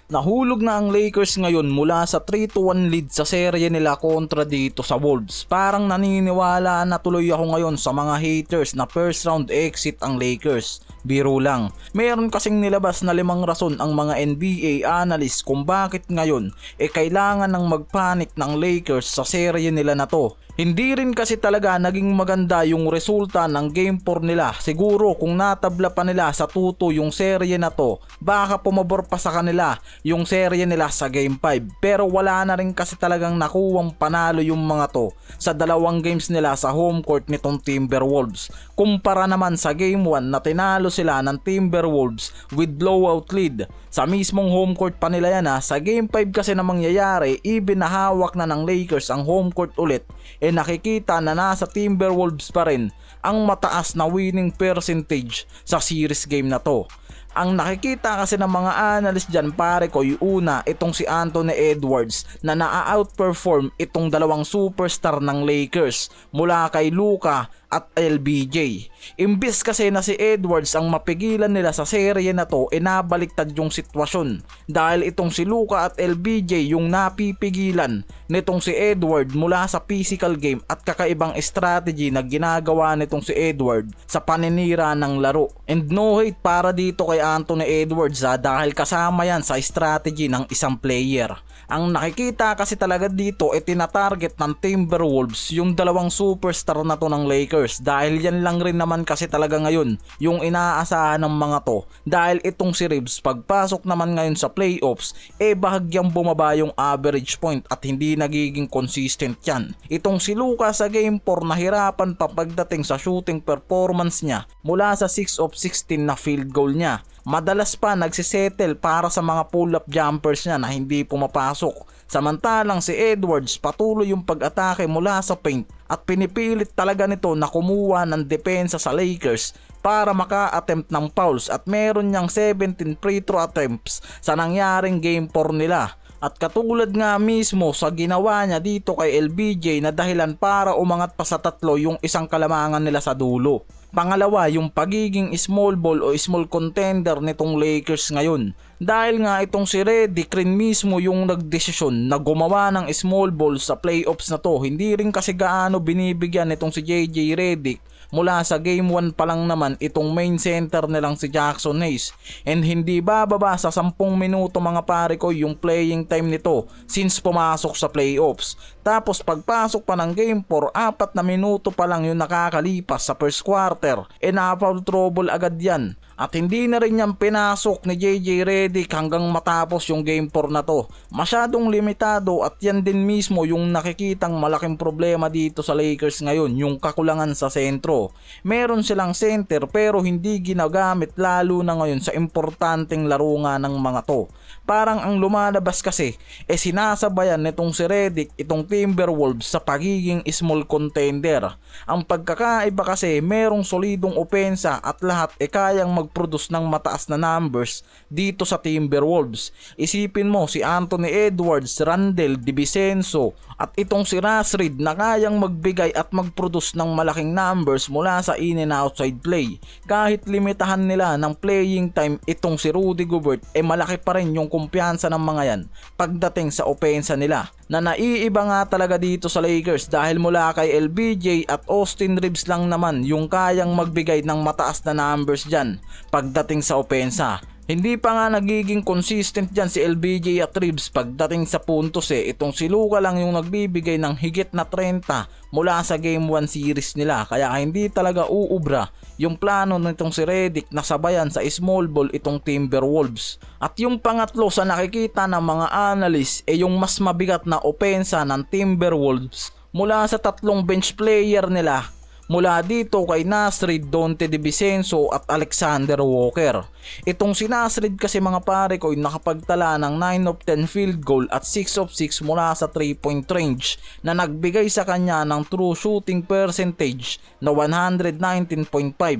Nahulog na ang Lakers ngayon mula sa 3-1 lead sa serye nila kontra dito sa Wolves. Parang naniniwala na tuloy ako ngayon sa mga haters na first round exit ang Lakers. Biro lang. Meron kasing nilabas na 5 rason ang mga NBA analysts kung bakit ngayon kailangan ng magpanik ng Lakers sa serye nila na to. Hindi rin kasi talaga naging maganda yung resulta ng Game 4 nila. Siguro kung natabla pa nila sa 2-2 yung serye na to, baka pumabor pa sa kanila yung serye nila sa Game 5. Pero wala na rin kasi talagang nakuwang panalo yung mga to sa 2 games nila sa home court nitong Timberwolves. Kumpara naman sa Game 1 na tinalo sila ng Timberwolves with blowout lead. Sa mismong home court pa nila yan sa Game 5 kasi na mangyayari, even na hawak na ng Lakers ang home court ulit, nakikita na nasa Timberwolves pa rin ang mataas na winning percentage sa series game na to. Ang nakikita kasi ng mga analyst dyan pare ko, yung una, itong si Anthony Edwards na na-outperform itong 2 superstar ng Lakers mula kay Luka at LBJ. Imbis kasi na si Edwards ang mapigilan nila sa serye na to, nabaliktad yung sitwasyon. Dahil itong si Luka at LBJ yung napipigilan nitong si Edward mula sa physical game at kakaibang strategy na ginagawa nitong si Edward sa paninira ng laro. And no hate para dito kay Anthony Edwards dahil kasama yan sa strategy ng isang player. Ang nakikita kasi talaga dito tinatarget ng Timberwolves yung 2 superstar na to ng Lakers dahil yan lang rin naman kasi talaga ngayon yung inaasahan ng mga to, dahil itong si Reeves pagpasok naman ngayon sa playoffs bahagyang bumaba yung average point at hindi nagiging consistent yan. Itong si Luka sa Game 4 nahirapan pa pagdating sa shooting performance niya mula sa 6 of 16 na field goal niya. Madalas pa nagsisettle para sa mga pull-up jumpers niya na hindi pumapasok. Samantalang si Edwards patuloy yung pag-atake mula sa paint at pinipilit talaga nito na kumuha ng depensa sa Lakers para maka-attempt ng fouls at meron niyang 17 free throw attempts sa nangyaring Game 4 nila. At katulad nga mismo sa ginawa niya dito kay LBJ na dahilan para umangat pa sa 3 yung isang kalamangan nila sa dulo. Pangalawa, yung pagiging small ball o small contender nitong Lakers ngayon. Dahil nga itong si Redick rin mismo yung nagdesisyon na gumawa ng small ball sa playoffs na to. Hindi rin kasi gaano binibigyan itong si JJ Redick. Mula sa Game 1 pa lang naman itong main center nilang si Jackson Hayes. And hindi bababa sa 10 minuto mga pare ko yung playing time nito since pumasok sa playoffs. Tapos pagpasok pa ng Game 4, 4 na minuto pa lang yung nakakalipas sa first quarter. Na-foul trouble agad yan. At hindi na rin niyang pinasok ni JJ Redick hanggang matapos yung Game 4 na to. Masyadong limitado at yan din mismo yung nakikitang malaking problema dito sa Lakers ngayon, yung kakulangan sa sentro. Meron silang center pero hindi ginagamit lalo na ngayon sa importanteng laro nga ng mga to. Parang ang lumalabas kasi sinasabayan nitong si Redick itong Timberwolves sa pagiging small contender. Ang pagkakaiba kasi merong solidong opensa at lahat kayang mag-produce ng mataas na numbers dito sa Timberwolves. Isipin mo si Anthony Edwards, Randle, DiVincenzo at itong si Russ Reed na kayang magbigay at mag-produce ng malaking numbers mula sa in and outside play. Kahit limitahan nila ng playing time itong si Rudy Gobert, malaki pa rin yung kumpiyansa ng mga yan pagdating sa opensa nila. Na naiiba nga talaga dito sa Lakers dahil mula kay LBJ at Austin Reeves lang naman yung kayang magbigay ng mataas na numbers dyan pagdating sa opensa. Hindi pa nga nagiging consistent dyan si LBJ at Reeves pagdating sa puntos itong si Luka lang yung nagbibigay ng higit na 30 mula sa Game 1 series nila, kaya hindi talaga uubra yung plano nitong si Redick na sabayan sa small ball itong Timberwolves. At yung pangatlo sa nakikita ng mga analyst yung mas mabigat na opensa ng Timberwolves mula sa 3 bench player nila. Mula dito kay Naz Reid, Donte DiVincenzo at Alexander Walker. Itong si Naz Reid kasi mga pare ko nakapagtala ng 9 of 10 field goal at 6 of 6 mula sa 3-point range na nagbigay sa kanya ng true shooting percentage na 119.5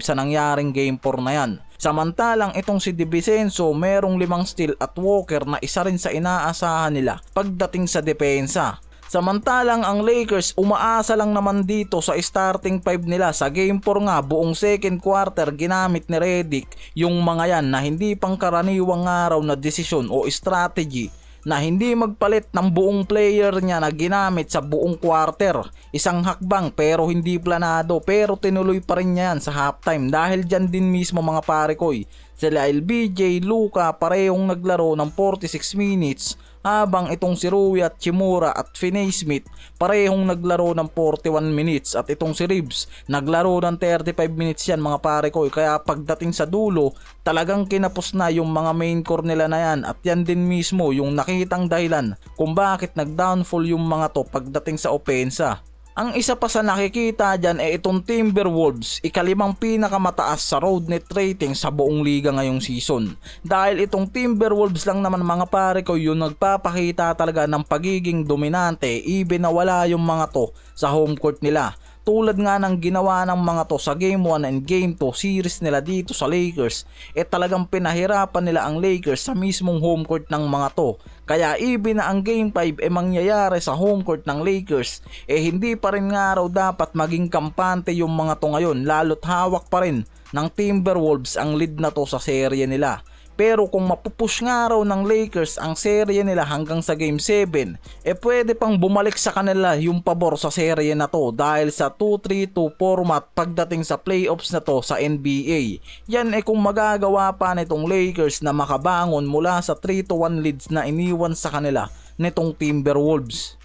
sa nangyaring Game 4 na yan. Samantalang itong si DiVincenzo merong 5 steal at Walker na isa rin sa inaasahan nila pagdating sa depensa. Samantalang ang Lakers umaasa lang naman dito sa starting 5 nila. Sa game 4 nga buong second quarter ginamit ni Redick yung mga yan na hindi pangkaraniwang araw na desisyon o strategy na hindi magpalit ng buong player niya na ginamit sa buong quarter. Isang hakbang pero hindi planado, pero tinuloy pa rin niya yan sa halftime dahil dyan din mismo mga pare ko. Sila LBJ, Luka parehong naglaro ng 46 minutes habang itong si Rui at Chimura at Finney-Smith parehong naglaro ng 41 minutes at itong si Reeves naglaro ng 35 minutes yan mga pare ko. Kaya pagdating sa dulo talagang kinapos na yung mga main core nila na yan at yan din mismo yung nakitang dahilan kung bakit nag-downfall yung mga to pagdating sa opensa. Ang isa pa sa nakikita dyan ay itong Timberwolves, ikalimang pinakamataas sa road net rating sa buong liga ngayong season. Dahil itong Timberwolves lang naman mga pare ko yung nagpapakita talaga ng pagiging dominante even na wala yung mga to sa home court nila. Tulad nga ng ginawa ng mga to sa Game 1 and Game 2 series nila dito sa Lakers, talagang pinahirapan nila ang Lakers sa mismong home court ng mga to. Kaya even na ang Game 5 mangyayari sa home court ng Lakers, hindi pa rin nga raw dapat maging kampante yung mga to ngayon, lalo't hawak pa rin ng Timberwolves ang lead na to sa serye nila. Pero kung mapupush nga raw ng Lakers ang serye nila hanggang sa Game 7, pwede pang bumalik sa kanila yung pabor sa serye na to dahil sa 2-3-2 format pagdating sa playoffs na to sa NBA. Yan kung magagawa pa nitong Lakers na makabangon mula sa 3-1 leads na iniwan sa kanila nitong Timberwolves.